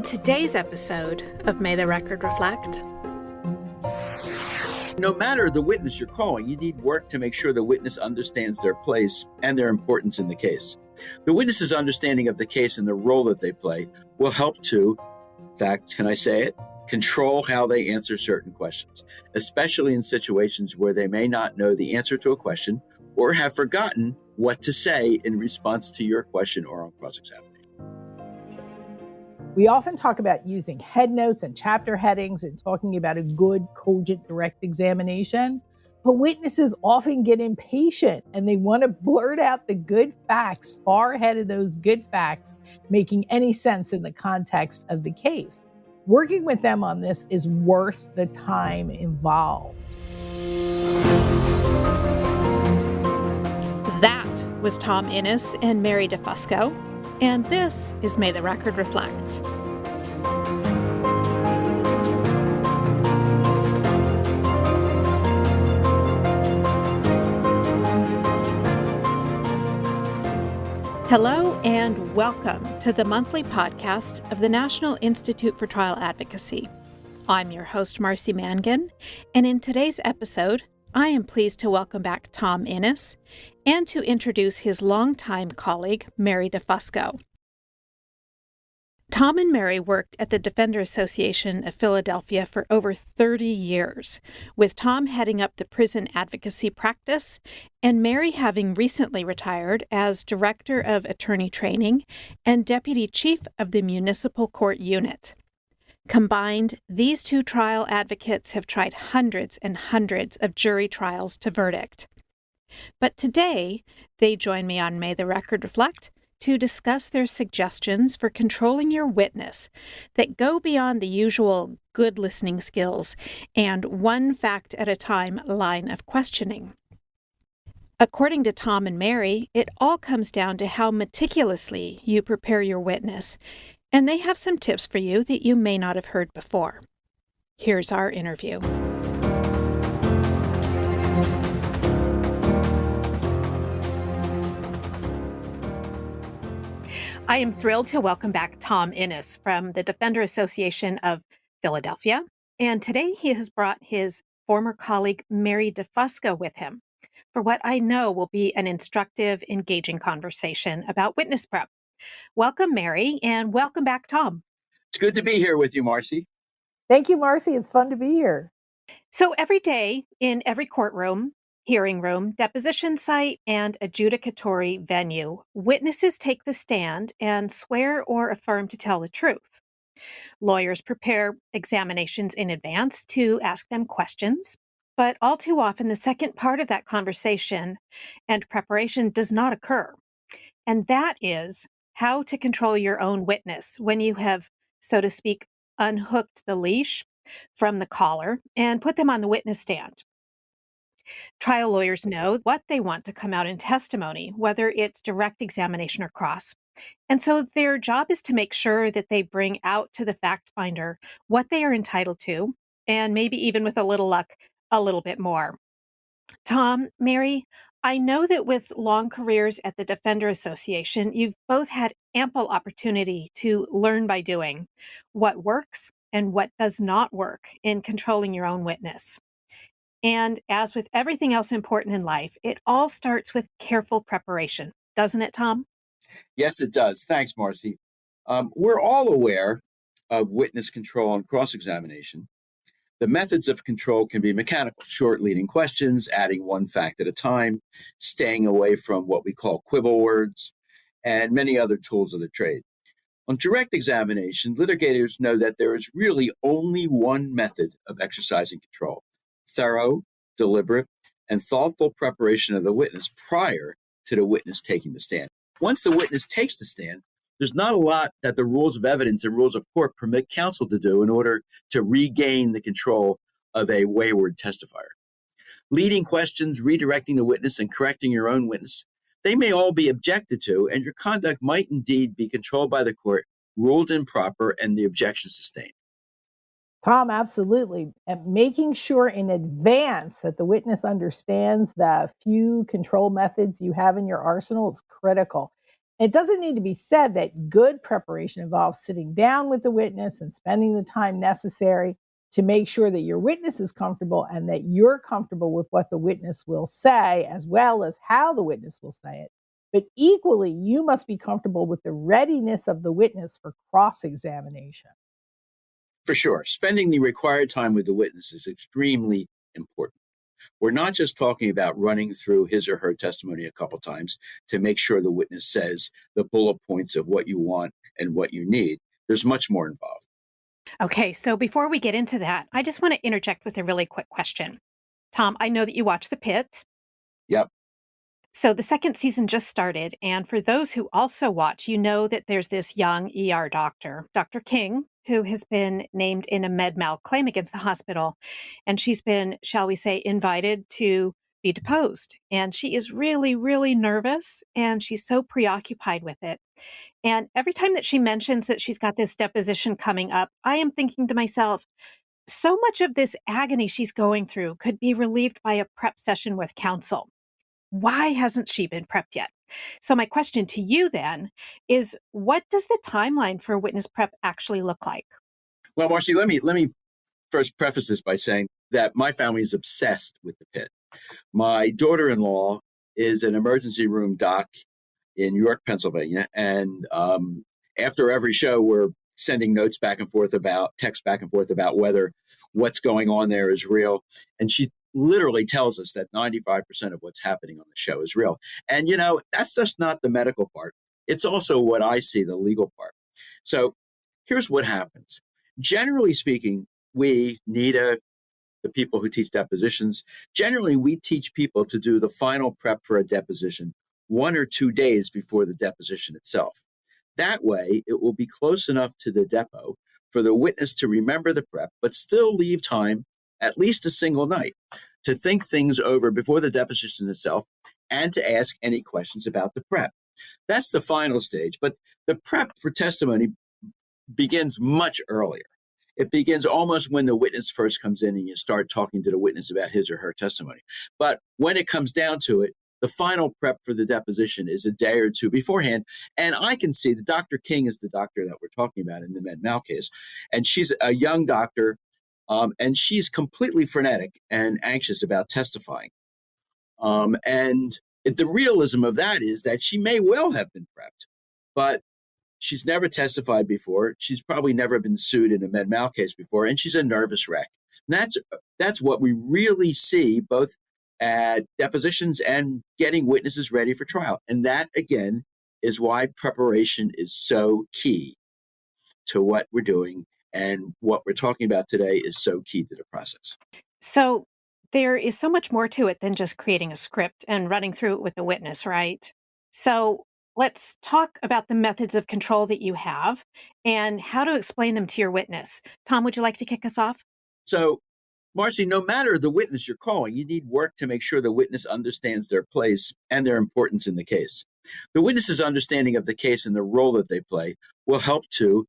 On today's episode of May the Record Reflect. No matter the witness you're calling, you need work to make sure the witness understands their place and their importance in the case. The witness's understanding of the case and the role that they play will help to, in fact, can I say it, control how they answer certain questions, especially in situations where they may not know the answer to a question or have forgotten what to say in response to your question or on cross-examination. We often talk about using head notes and chapter headings and talking about a good, cogent, direct examination. But witnesses often get impatient and they want to blurt out the good facts far ahead of those good facts making any sense in the context of the case. Working with them on this is worth the time involved. That was Tom Innes and Mary DeFusco. And this is May the Record Reflect. Hello and welcome to the monthly podcast of the National Institute for Trial Advocacy. I'm your host, Marcy Mangan, and in today's episode, I am pleased to welcome back Tom Innes and to introduce his longtime colleague, Mary DeFusco. Tom and Mary worked at the Defender Association of Philadelphia for over 30 years, with Tom heading up the prison advocacy practice and Mary having recently retired as Director of Attorney Training and Deputy Chief of the Municipal Court Unit. Combined, these two trial advocates have tried hundreds and hundreds of jury trials to verdict. But today, they join me on May the Record Reflect to discuss their suggestions for controlling your witness that go beyond the usual good listening skills and one fact at a time line of questioning. According to Tom and Mary, it all comes down to how meticulously you prepare your witness, and they have some tips for you that you may not have heard before. Here's our interview. I am thrilled to welcome back Tom Innes from the Defender Association of Philadelphia, and today he has brought his former colleague Mary DeFusco with him for what I know will be an instructive, engaging conversation about witness prep. Welcome, Mary, and welcome back, Tom. It's good to be here with you, Marcy. Thank you, Marcy. It's fun to be here. So every day in every courtroom, hearing room, deposition site, and adjudicatory venue, witnesses take the stand and swear or affirm to tell the truth. Lawyers prepare examinations in advance to ask them questions, but all too often the second part of that conversation and preparation does not occur. And that is how to control your own witness when you have, so to speak, unhooked the leash from the collar and put them on the witness stand. Trial lawyers know what they want to come out in testimony, whether it's direct examination or cross. And so their job is to make sure that they bring out to the fact finder what they are entitled to, and maybe even with a little luck, a little bit more. Tom, Mary, I know that with long careers at the Defender Association, you've both had ample opportunity to learn by doing what works and what does not work in controlling your own witness. And as with everything else important in life, it all starts with careful preparation, doesn't it, Tom? Yes, it does. Thanks, Marcy. We're all aware of witness control and cross-examination. The methods of control can be mechanical, short leading questions, adding one fact at a time, staying away from what we call quibble words, and many other tools of the trade. On direct examination, litigators know that there is really only one method of exercising control: thorough, deliberate, and thoughtful preparation of the witness prior to the witness taking the stand. Once the witness takes the stand, there's not a lot that the rules of evidence and rules of court permit counsel to do in order to regain the control of a wayward testifier. Leading questions, redirecting the witness, and correcting your own witness, they may all be objected to, and your conduct might indeed be controlled by the court, ruled improper, and the objection sustained. Tom, absolutely. And making sure in advance that the witness understands the few control methods you have in your arsenal is critical. It doesn't need to be said that good preparation involves sitting down with the witness and spending the time necessary to make sure that your witness is comfortable and that you're comfortable with what the witness will say, as well as how the witness will say it. But equally, you must be comfortable with the readiness of the witness for cross-examination. For sure, spending the required time with the witness is extremely important. We're not just talking about running through his or her testimony a couple times to make sure the witness says the bullet points of what you want and what you need. There's much more involved. Okay, so before we get into that, I just want to interject with a really quick question. Tom, I know that you watch The Pitt. Yep. So the second season just started, and for those who also watch, you know that there's this young ER doctor, Dr. King, who has been named in a med mal claim against the hospital. And she's been, shall we say, invited to be deposed. And she is really, really nervous, and she's so preoccupied with it. And every time that she mentions that she's got this deposition coming up, I am thinking to myself, so much of this agony she's going through could be relieved by a prep session with counsel. Why hasn't she been prepped yet? So my question to you then is, what does the timeline for witness prep actually look like? Well, Marcy, let me first preface this by saying that my family is obsessed with the Pitt. My daughter-in-law is an emergency room doc in York, Pennsylvania, and after every show, we're sending notes back and forth about text back and forth about whether what's going on there is real. And she literally tells us that 95% of what's happening on the show is real. And, that's just not the medical part. It's also what I see, the legal part. So here's what happens. Generally speaking, we, NITA, the people who teach depositions, generally we teach people to do the final prep for a deposition 1 or 2 days before the deposition itself. That way, it will be close enough to the depo for the witness to remember the prep, but still leave time, at least a single night, to think things over before the deposition itself and to ask any questions about the prep. That's the final stage, but the prep for testimony begins much earlier. It begins almost when the witness first comes in and you start talking to the witness about his or her testimony. But when it comes down to it, the final prep for the deposition is a day or two beforehand. And I can see that Dr. King is the doctor that we're talking about in the med mal case. And she's a young doctor, and she's completely frenetic and anxious about testifying. And the realism of that is that she may well have been prepped, but she's never testified before. She's probably never been sued in a med mal case before, and she's a nervous wreck. And that's what we really see both at depositions and getting witnesses ready for trial. And that, again, is why preparation is so key to what we're doing, and what we're talking about today is so key to the process. So there is so much more to it than just creating a script and running through it with a witness, right? So let's talk about the methods of control that you have and how to explain them to your witness. Tom, would you like to kick us off? So, Marcy, no matter the witness you're calling, you need work to make sure the witness understands their place and their importance in the case. The witness's understanding of the case and the role that they play will help to,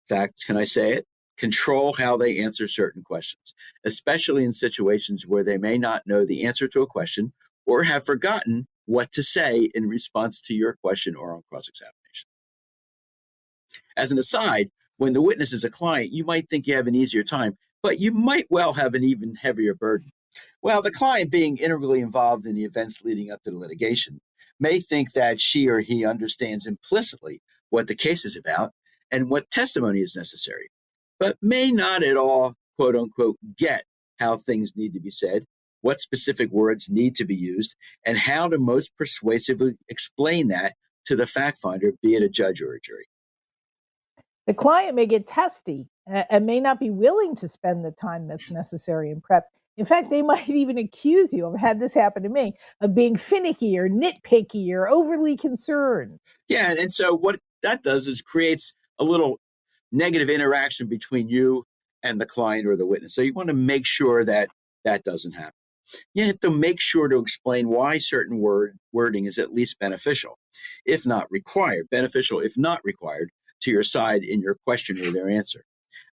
in fact, can I say it, control how they answer certain questions, especially in situations where they may not know the answer to a question or have forgotten what to say in response to your question or on cross-examination. As an aside, when the witness is a client, you might think you have an easier time, but you might well have an even heavier burden. Well, the client, being integrally involved in the events leading up to the litigation, may think that she or he understands implicitly what the case is about and what testimony is necessary, but may not at all, quote unquote, get how things need to be said, what specific words need to be used, and how to most persuasively explain that to the fact finder, be it a judge or a jury. The client may get testy and may not be willing to spend the time that's necessary in prep. In fact, they might even accuse you, I've had this happen to me, of being finicky or nitpicky or overly concerned. Yeah, and so what that does is creates a little negative interaction between you and the client or the witness. So you want to make sure that that doesn't happen. You have to make sure to explain why certain wording is at least beneficial, if not required, beneficial if not required, to your side in your question or their answer.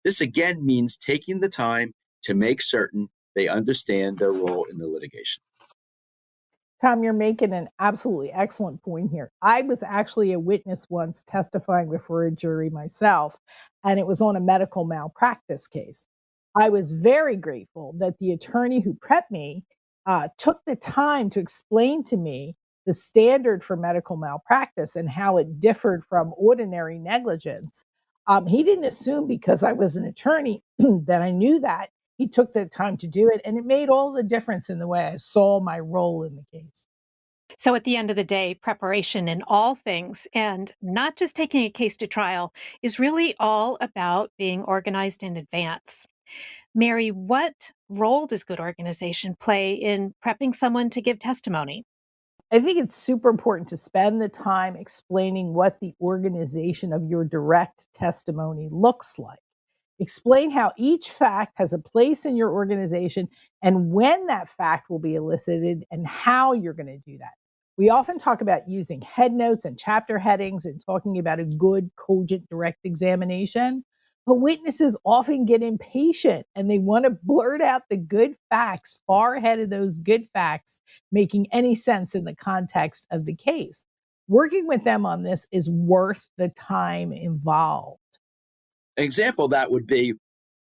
This again means taking the time to make certain they understand their role in the litigation. Tom, you're making an absolutely excellent point here. I was actually a witness once testifying before a jury myself, and it was on a medical malpractice case. I was very grateful that the attorney who prepped me took the time to explain to me the standard for medical malpractice and how it differed from ordinary negligence. He didn't assume because I was an attorney that I knew that. He took the time to do it, and it made all the difference in the way I saw my role in the case. So at the end of the day, preparation in all things and not just taking a case to trial is really all about being organized in advance. Mary, what role does good organization play in prepping someone to give testimony? I think it's super important to spend the time explaining what the organization of your direct testimony looks like. Explain how each fact has a place in your organization and when that fact will be elicited and how you're going to do that. We often talk about using head notes and chapter headings and talking about a good, cogent, direct examination. But witnesses often get impatient and they want to blurt out the good facts far ahead of those good facts making any sense in the context of the case. Working with them on this is worth the time involved. An example of that would be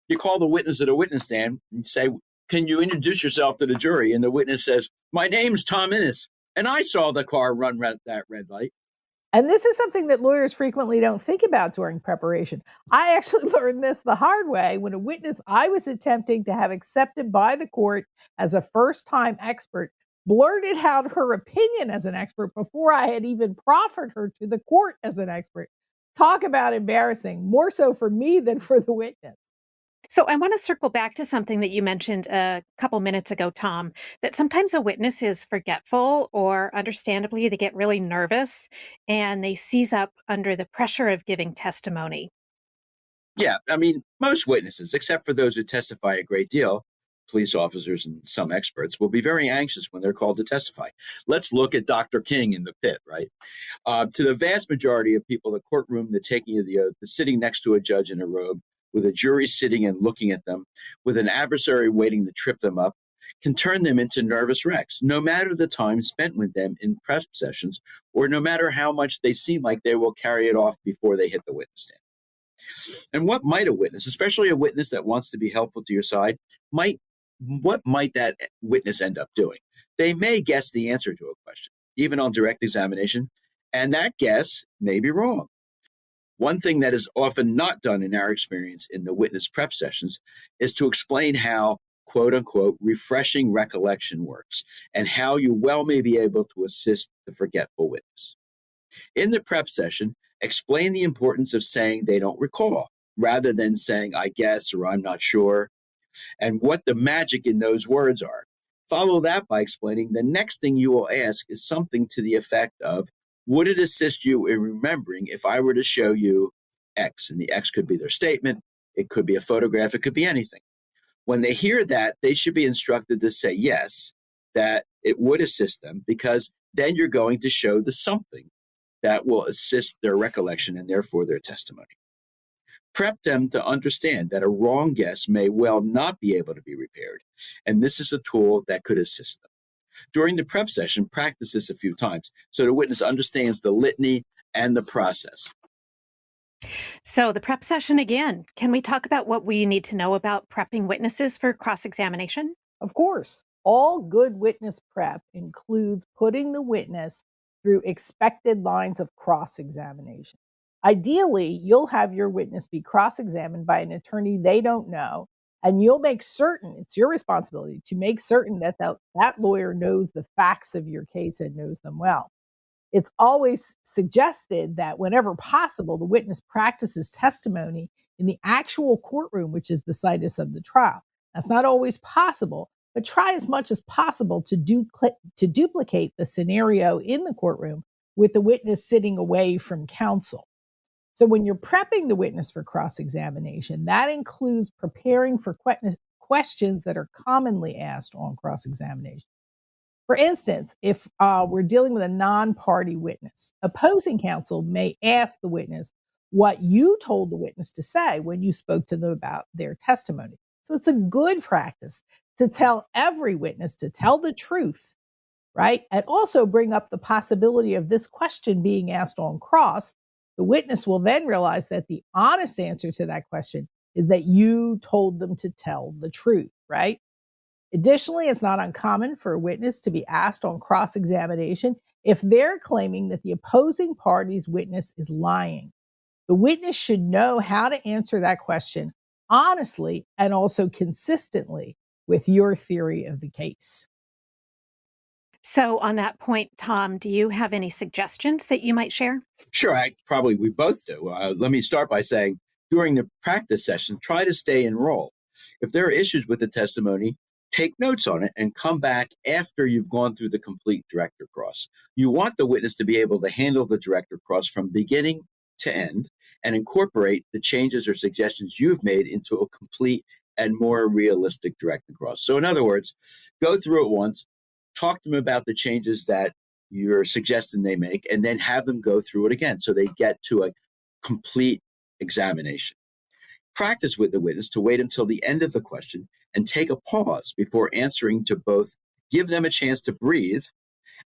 you call the witness at a witness stand and say, "Can you introduce yourself to the jury?" And the witness says, "My name's Tom Innes, and I saw the car run that red light." And this is something that lawyers frequently don't think about during preparation. I actually learned this the hard way when a witness I was attempting to have accepted by the court as a first time expert blurted out her opinion as an expert before I had even proffered her to the court as an expert. Talk about embarrassing, more so for me than for the witness. So I want to circle back to something that you mentioned a couple minutes ago, Tom, that sometimes a witness is forgetful or understandably they get really nervous and they seize up under the pressure of giving testimony. Yeah, I mean, most witnesses, except for those who testify a great deal, police officers and some experts, will be very anxious when they're called to testify. Let's look at Dr. King in the Pitt, right? To the vast majority of people, the courtroom, the taking of the oath, the sitting next to a judge in a robe, with a jury sitting and looking at them, with an adversary waiting to trip them up, can turn them into nervous wrecks, no matter the time spent with them in prep sessions, or no matter how much they seem like they will carry it off before they hit the witness stand. And what might a witness, especially a witness that wants to be helpful to your side, what might that witness end up doing? They may guess the answer to a question, even on direct examination, and that guess may be wrong. One thing that is often not done in our experience in the witness prep sessions is to explain how, quote unquote, refreshing recollection works and how you well may be able to assist the forgetful witness. In the prep session, explain the importance of saying they don't recall rather than saying, "I guess," or "I'm not sure," and what the magic in those words are. Follow that by explaining the next thing you will ask is something to the effect of, "Would it assist you in remembering if I were to show you X?" And the X could be their statement, it could be a photograph, it could be anything. When they hear that, they should be instructed to say yes, that it would assist them, because then you're going to show the something that will assist their recollection and therefore their testimony. Prep them to understand that a wrong guess may well not be able to be repaired, and this is a tool that could assist them. During the prep session, practice this a few times so the witness understands the litany and the process. So the prep session again, can we talk about what we need to know about prepping witnesses for cross-examination? Of course, all good witness prep includes putting the witness through expected lines of cross examination. Ideally, you'll have your witness be cross examined by an attorney they don't know, and you'll make certain it's your responsibility to make certain that lawyer knows the facts of your case and knows them well. It's always suggested that whenever possible, the witness practices testimony in the actual courtroom, which is the situs of the trial. That's not always possible, but try as much as possible to duplicate the scenario in the courtroom with the witness sitting away from counsel. So when you're prepping the witness for cross-examination, that includes preparing for questions that are commonly asked on cross-examination. For instance, if we're dealing with a non-party witness, opposing counsel may ask the witness what you told the witness to say when you spoke to them about their testimony. So it's a good practice to tell every witness to tell the truth right? And also bring up the possibility of this question being asked on cross. The witness will then realize that the honest answer to that question is that you told them to tell the truth, right? Additionally, it's not uncommon for a witness to be asked on cross examination if they're claiming that the opposing party's witness is lying. The witness should know how to answer that question honestly and also consistently with your theory of the case. So, on that point, Tom, do you have any suggestions that you might share? Sure, we both do. Let me start by saying during the practice session, try to stay in role. If there are issues with the testimony, take notes on it and come back after you've gone through the complete director cross. You want the witness to be able to handle the director cross from beginning to end and incorporate the changes or suggestions you've made into a complete and more realistic director cross. So in other words, go through it once, talk to them about the changes that you're suggesting they make, and then have them go through it again so they get to a complete examination. Practice with the witness to wait until the end of the question and take a pause before answering to both give them a chance to breathe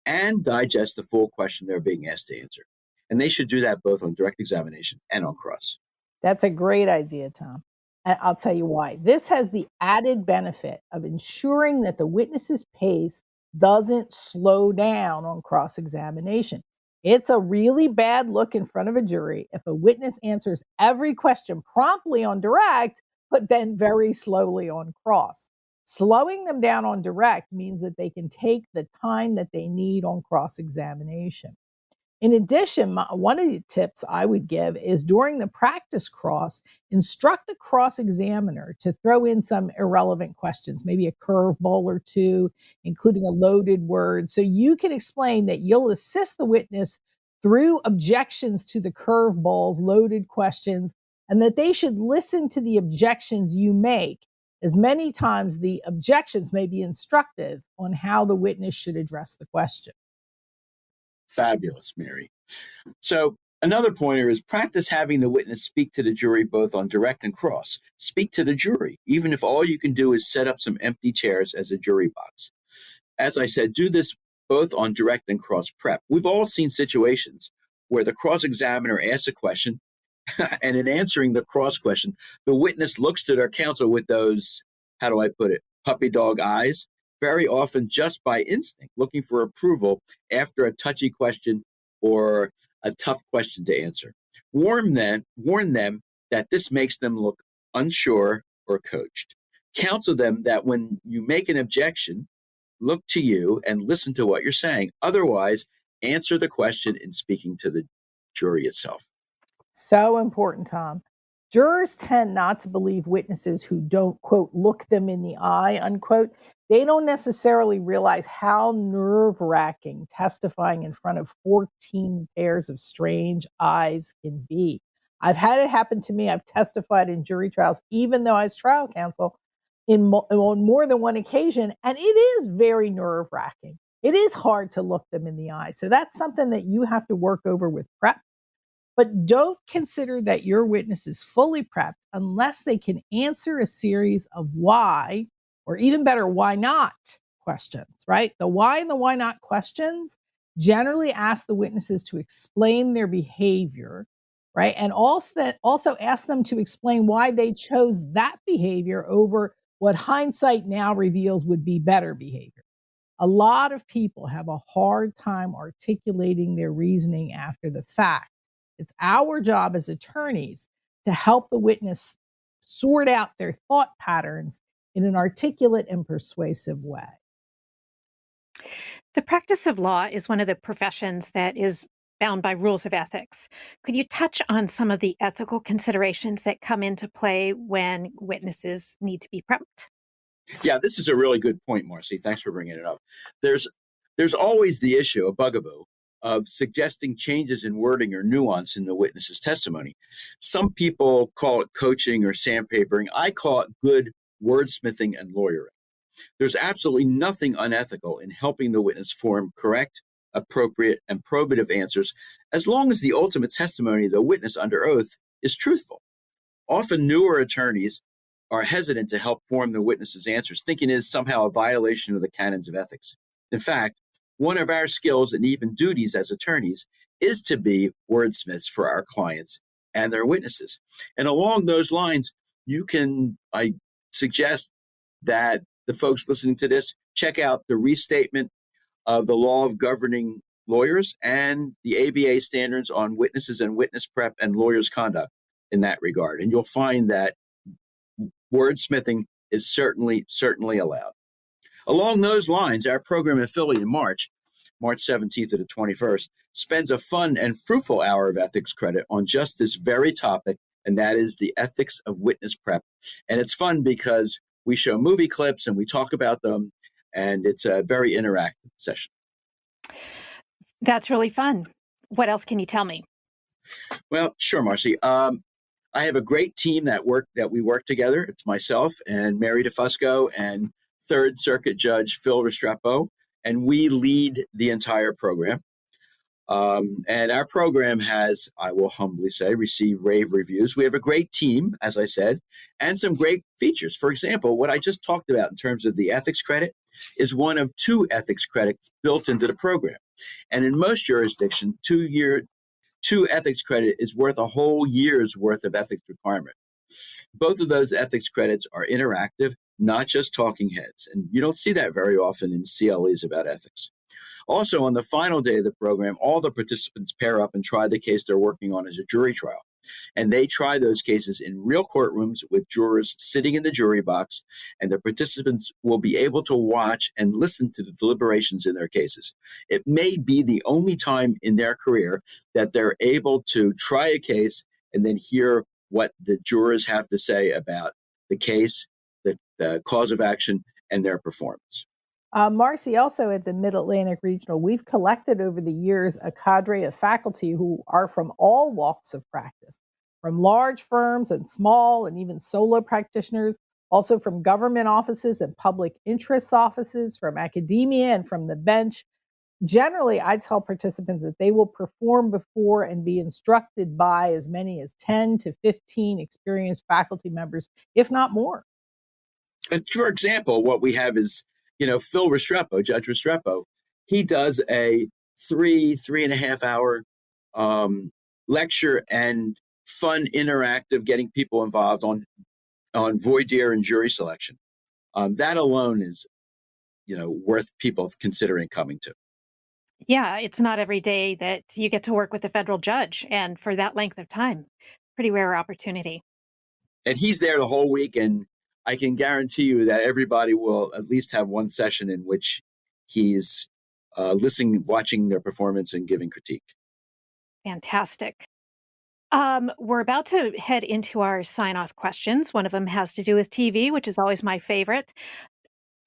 and digest the full question they're being asked to answer. And they should do that both on direct examination and on cross. That's a great idea, Tom. And I'll tell you why. This has the added benefit of ensuring that the witness's pace doesn't slow down on cross examination. It's a really bad look in front of a jury if a witness answers every question promptly on direct, but then very slowly on cross. Slowing them down on direct means that they can take the time that they need on cross examination. In addition, one of the tips I would give is during the practice cross, instruct the cross examiner to throw in some irrelevant questions, maybe a curveball or two, including a loaded word. So you can explain that you'll assist the witness through objections to the curveballs, loaded questions, and that they should listen to the objections you make, as many times the objections may be instructive on how the witness should address the question. Fabulous, Mary. So another pointer is practice having the witness speak to the jury both on direct and cross. Speak to the jury, even if all you can do is set up some empty chairs as a jury box. As I said, do this both on direct and cross prep. We've all seen situations where the cross examiner asks a question, and in answering the cross question, the witness looks to their counsel with those, how do I put it, puppy dog eyes, very often just by instinct, looking for approval after a touchy question or a tough question to answer. Warn them that this makes them look unsure or coached. Counsel them that when you make an objection, look to you and listen to what you're saying. Otherwise, answer the question in speaking to the jury itself. So important, Tom. Jurors tend not to believe witnesses who don't, quote, look them in the eye, unquote. They don't necessarily realize how nerve-wracking testifying in front of 14 pairs of strange eyes can be. I've had it happen to me. I've testified in jury trials, even though I was trial counsel, on more than one occasion, and it is very nerve-wracking. It is hard to look them in the eye. So that's something that you have to work over with prep. But don't consider that your witness is fully prepped unless they can answer a series of why, or even better, why not questions, right? The why and the why not questions generally ask the witnesses to explain their behavior, right? And also ask them to explain why they chose that behavior over what hindsight now reveals would be better behavior. A lot of people have a hard time articulating their reasoning after the fact. It's our job as attorneys to help the witness sort out their thought patterns in an articulate and persuasive way. The practice of law is one of the professions that is bound by rules of ethics. Could you touch on some of the ethical considerations that come into play when witnesses need to be prepped? Yeah, this is a really good point, Marcy. Thanks for bringing it up. There's always the issue, a bugaboo, of suggesting changes in wording or nuance in the witness's testimony. Some people call it coaching or sandpapering. I call it good wordsmithing and lawyering. There's absolutely nothing unethical in helping the witness form correct, appropriate, and probative answers as long as the ultimate testimony of the witness under oath is truthful. Often newer attorneys are hesitant to help form the witness's answers, thinking it is somehow a violation of the canons of ethics. In fact, one of our skills and even duties as attorneys is to be wordsmiths for our clients and their witnesses. And along those lines, I suggest that the folks listening to this check out the restatement of the law of governing lawyers and the ABA standards on witnesses and witness prep and lawyers' conduct in that regard. And you'll find that wordsmithing is certainly allowed. Along those lines, our program in Philly in March 17th to the 21st, spends a fun and fruitful hour of ethics credit on just this very topic, and that is the ethics of witness prep. And it's fun because we show movie clips and we talk about them, and it's a very interactive session. That's really fun. What else can you tell me? Well, sure, Marcy. I have a great team that we work together. It's myself and Mary DeFusco and Third Circuit Judge Phil Restrepo, and we lead the entire program. And our program has, I will humbly say, received rave reviews. We have a great team, as I said, and some great features. For example, what I just talked about in terms of the ethics credit is one of 2 ethics credits built into the program. And in most jurisdictions, 2 ethics credit is worth a whole year's worth of ethics requirement. Both of those ethics credits are interactive, not just talking heads. And you don't see that very often in CLEs about ethics. Also, on the final day of the program, all the participants pair up and try the case they're working on as a jury trial. And they try those cases in real courtrooms with jurors sitting in the jury box, and the participants will be able to watch and listen to the deliberations in their cases. It may be the only time in their career that they're able to try a case and then hear what the jurors have to say about the case, the cause of action, and their performance. Marcy, also at the Mid-Atlantic Regional, we've collected over the years a cadre of faculty who are from all walks of practice, from large firms and small and even solo practitioners, also from government offices and public interest offices, from academia and from the bench. Generally, I tell participants that they will perform before and be instructed by as many as 10 to 15 experienced faculty members, if not more. And for example, what we have is, Phil Restrepo, Judge Restrepo, he does a 3.5 hour lecture and fun, interactive, getting people involved on voir dire and jury selection. That alone is, worth people considering coming to. Yeah, it's not every day that you get to work with a federal judge, and for that length of time. Pretty rare opportunity. And he's there the whole week, and I can guarantee you that everybody will at least have one session in which he's listening, watching their performance, and giving critique. Fantastic. We're about to head into our sign-off questions. One of them has to do with TV, which is always my favorite.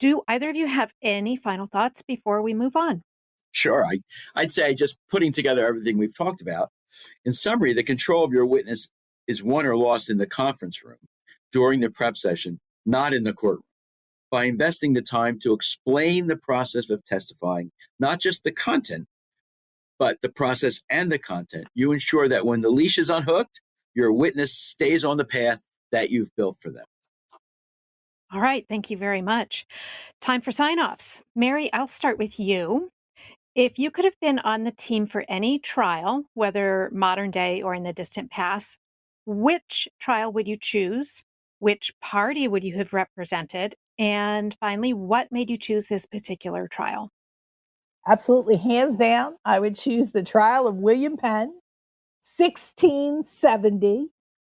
Do either of you have any final thoughts before we move on? Sure. I'd say, just putting together everything we've talked about, in summary, the control of your witness is won or lost in the conference room during the prep session, not in the courtroom. By investing the time to explain the process of testifying, not just the content, but the process and the content, you ensure that when the leash is unhooked, your witness stays on the path that you've built for them. All right, thank you very much. Time for sign-offs. Mary, I'll start with you. If you could have been on the team for any trial, whether modern day or in the distant past, which trial would you choose? Which party would you have represented? And finally, what made you choose this particular trial? Absolutely, hands down, I would choose the trial of William Penn, 1670.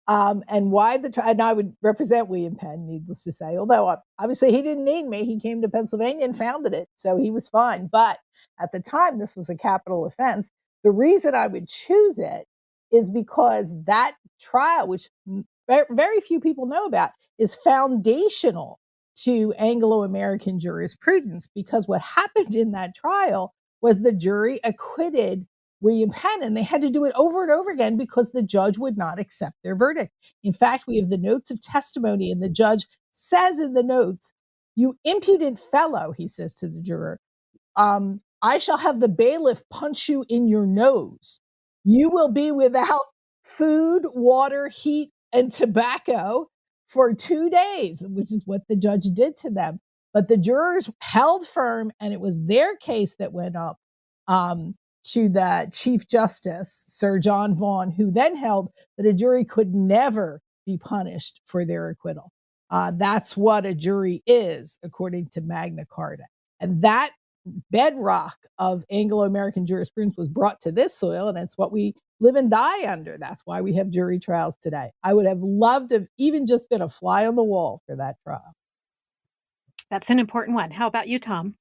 And why the trial? And I would represent William Penn, needless to say. Although obviously he didn't need me. He came to Pennsylvania and founded it, so he was fine. But at the time, this was a capital offense. The reason I would choose it is because that trial, which very few people know about, is foundational to Anglo-American jurisprudence, because what happened in that trial was the jury acquitted William Penn, and they had to do it over and over again because the judge would not accept their verdict. In fact, we have the notes of testimony, and the judge says in the notes, "You impudent fellow," he says to the juror, "I shall have the bailiff punch you in your nose. You will be without food, water, heat, and tobacco for 2 days," which is what the judge did to them. But the jurors held firm, and it was their case that went up to the Chief Justice, Sir John Vaughan, who then held that a jury could never be punished for their acquittal. That's what a jury is, according to Magna Carta. And that bedrock of Anglo-American jurisprudence was brought to this soil, and it's what we live and die under. That's why we have jury trials today. I would have loved to have even just been a fly on the wall for that trial. That's an important one. How about you, Tom?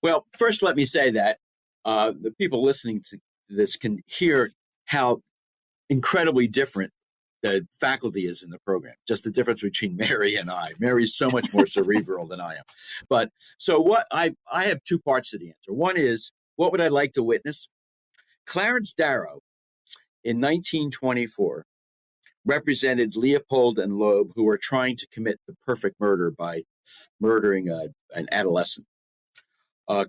Well, first, let me say that the people listening to this can hear how incredibly different the faculty is in the program. Just the difference between Mary and I. Mary's so much more cerebral than I am. But so what I have two parts to the answer. One is, what would I like to witness? Clarence Darrow in 1924 represented Leopold and Loeb, who were trying to commit the perfect murder by murdering an adolescent.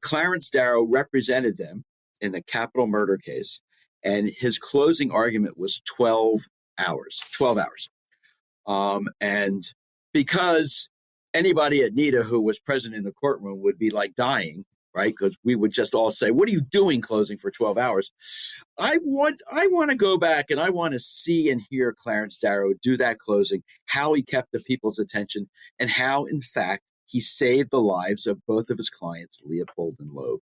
Clarence Darrow represented them in the capital murder case, and his closing argument was 12 hours. 12 hours. And because anybody at NITA who was present in the courtroom would be like dying, right? Because we would just all say, "What are you doing closing for 12 hours?" I want to go back and I want to see and hear Clarence Darrow do that closing, how he kept the people's attention, and how, in fact, he saved the lives of both of his clients, Leopold and Loeb.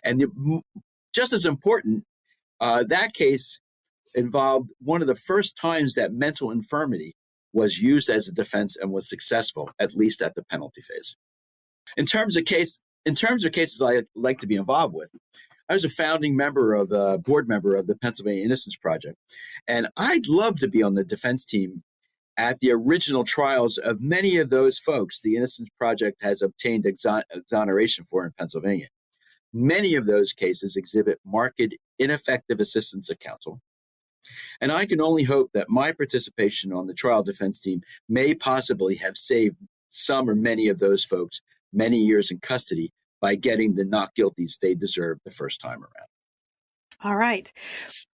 And just as important, that case involved one of the first times that mental infirmity was used as a defense and was successful, at least at the penalty phase. In terms of cases I like to be involved with, I was a founding board member of the Pennsylvania Innocence Project, and I'd love to be on the defense team at the original trials of many of those folks the Innocence Project has obtained exoneration for in Pennsylvania. Many of those cases exhibit marked ineffective assistance of counsel, and I can only hope that my participation on the trial defense team may possibly have saved some or many of those folks many years in custody by getting the not guilties they deserved the first time around. All right.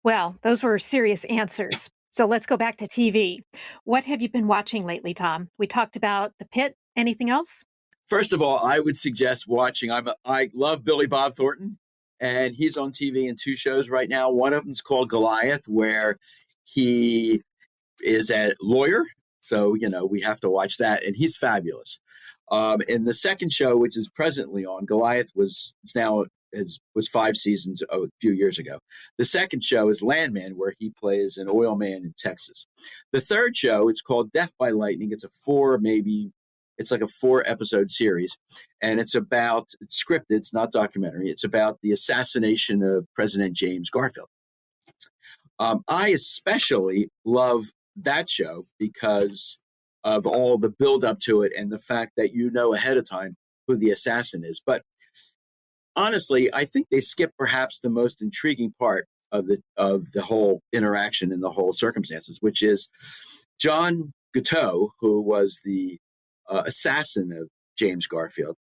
Well, those were serious answers. So let's go back to TV. What have you been watching lately, Tom? We talked about the Pitt. Anything else? First of all, I would suggest watching. I love Billy Bob Thornton, and he's on TV in two shows right now. One of them is called Goliath, where he is a lawyer. So, we have to watch that, and he's fabulous. In the second show, which is presently on, Goliath was 5 seasons a few year ago. The second show is Landman, where he plays an oil man in Texas. The third show, it's called Death by Lightning. It's like a 4-episode series, and it's scripted, it's not documentary. It's about the assassination of President James Garfield. I especially love that show because of all the build up to it and the fact that ahead of time who the assassin is. But honestly, I think they skip perhaps the most intriguing part of the whole interaction and the whole circumstances, which is John Guiteau, who was the assassin of James Garfield,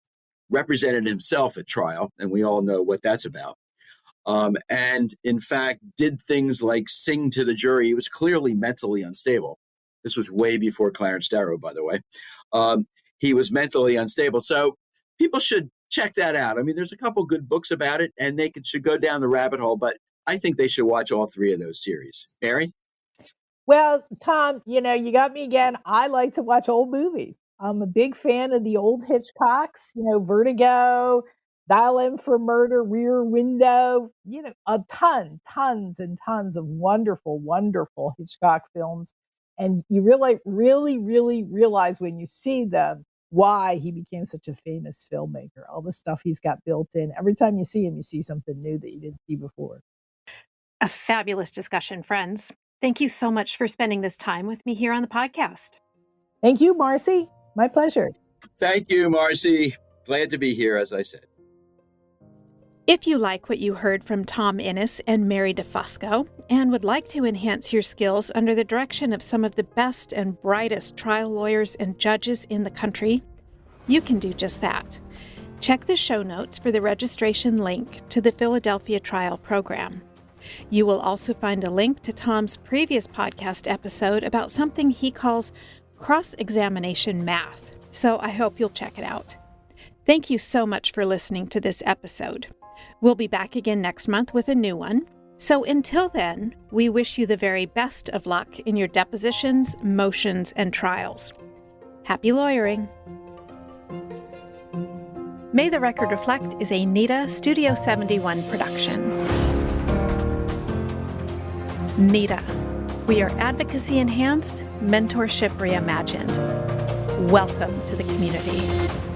represented himself at trial, and we all know what that's about. And in fact, did things like sing to the jury. He was clearly mentally unstable. This was way before Clarence Darrow, by the way. He was mentally unstable. So people should check that out. I mean, there's a couple good books about it, and they should go down the rabbit hole, but I think they should watch all 3 of those series. Mary? Well, Tom, you got me again. I like to watch old movies. I'm a big fan of the old Hitchcocks, Vertigo, Dial M for Murder, Rear Window, tons and tons of wonderful, wonderful Hitchcock films. And you really, really, really realize when you see them why he became such a famous filmmaker, all the stuff he's got built in. Every time you see him, you see something new that you didn't see before. A fabulous discussion, friends. Thank you so much for spending this time with me here on the podcast. Thank you, Marcy. My pleasure. Thank you, Marcy. Glad to be here, as I said. If you like what you heard from Tom Innes and Mary DeFusco and would like to enhance your skills under the direction of some of the best and brightest trial lawyers and judges in the country, you can do just that. Check the show notes for the registration link to the Philadelphia Trial Program. You will also find a link to Tom's previous podcast episode about something he calls cross-examination math, so I hope you'll check it out. Thank you so much for listening to this episode. We'll be back again next month with a new one. So until then, we wish you the very best of luck in your depositions, motions, and trials. Happy lawyering! May the Record Reflect is a NEDA Studio 71 production. NEDA. We are advocacy enhanced, mentorship reimagined. Welcome to the community.